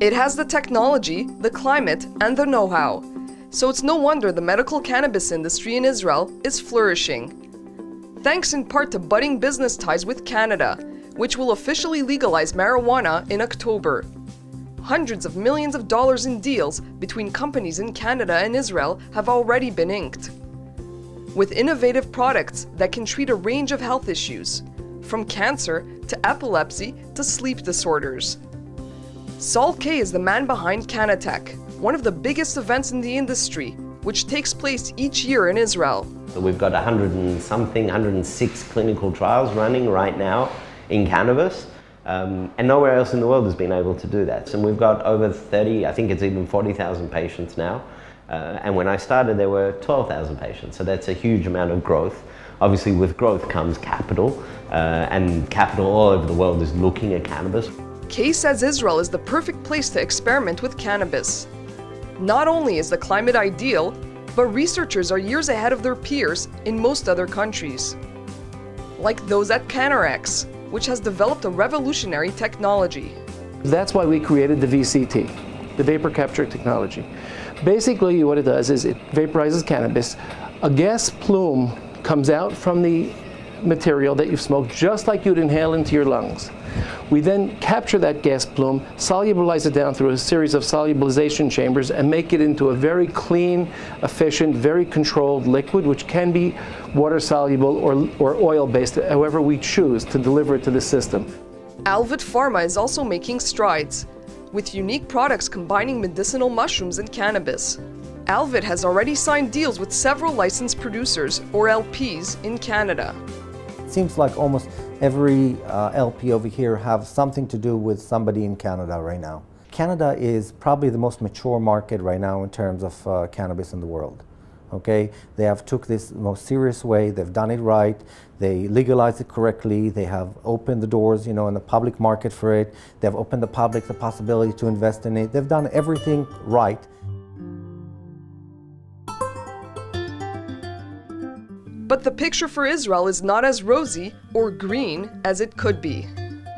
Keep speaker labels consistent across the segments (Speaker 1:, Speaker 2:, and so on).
Speaker 1: It has the technology, the climate, and the know-how. So it's no wonder the medical cannabis industry in Israel is flourishing. Thanks in part to budding business ties with Canada, which will officially legalize marijuana in October. Hundreds of millions of dollars in deals between companies in Canada and Israel have already been inked. With innovative products that can treat a range of health issues, from cancer to epilepsy to sleep disorders. Saul Kay is the man behind Canatech, one of the biggest events in the industry, which takes place each year in Israel.
Speaker 2: So we've got 106 clinical trials running right now in cannabis, and nowhere else in the world has been able to do that. So we've got over 30, I think it's even 40,000 patients now, and when I started there were 12,000 patients, so that's a huge amount of growth. Obviously with growth comes capital, and capital all over the world is looking at cannabis.
Speaker 1: Kay says Israel is the perfect place to experiment with cannabis. Not only is the climate ideal, but researchers are years ahead of their peers in most other countries. Like those at Cannabis, which has developed a revolutionary technology.
Speaker 3: That's why we created the VCT, the vapor capture technology. Basically what it does is it vaporizes cannabis. A gas plume comes out from the material that you've smoked, just like you'd inhale into your lungs. We then capture that gas plume, solubilize it down through a series of solubilization chambers, and make it into a very clean, efficient, very controlled liquid, which can be water soluble or oil based, however we choose to deliver it to the system.
Speaker 1: Alvid Pharma is also making strides, with unique products combining medicinal mushrooms and cannabis. Alvid has already signed deals with several licensed producers, or LPs, in Canada.
Speaker 4: It seems like almost every LP over here have something to do with somebody in Canada right now. Canada is probably the most mature market right now in terms of cannabis in the world. Okay, they have took this the most serious way. They've done it right. They legalized it correctly. They have opened the doors, in the public market for it. They've opened the public the possibility to invest in it. They've done everything right.
Speaker 1: But the picture for Israel is not as rosy or green as it could be.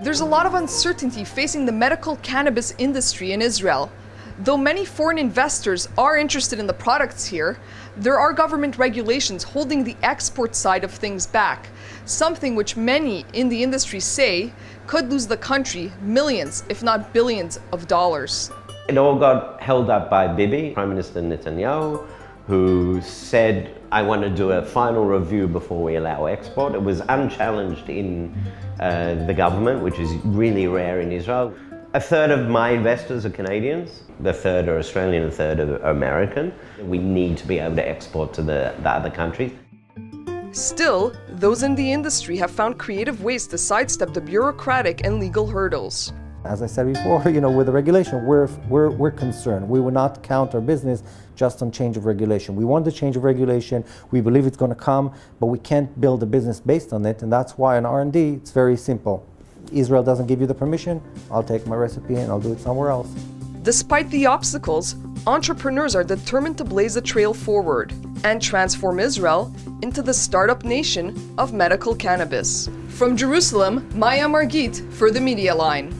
Speaker 1: There's a lot of uncertainty facing the medical cannabis industry in Israel. Though many foreign investors are interested in the products here, there are government regulations holding the export side of things back, something which many in the industry say could lose the country millions, if not billions, of dollars.
Speaker 2: It all got held up by Bibi, Prime Minister Netanyahu, who said, I want to do a final review before we allow export. It was unchallenged in the government, which is really rare in Israel. A third of my investors are Canadians, a third are Australian, a third are American. We need to be able to export to the other countries.
Speaker 1: Still, those in the industry have found creative ways to sidestep the bureaucratic and legal hurdles.
Speaker 4: As I said before, with the regulation, we're concerned. We will not count our business just on change of regulation. We want the change of regulation. We believe it's going to come, but we can't build a business based on it. And that's why in R&D, it's very simple. Israel doesn't give you the permission, I'll take my recipe and I'll do it somewhere else. Despite
Speaker 1: the obstacles, entrepreneurs are determined to blaze a trail forward and transform Israel into the startup nation of medical cannabis. From Jerusalem, Maya Margit for the Media Line.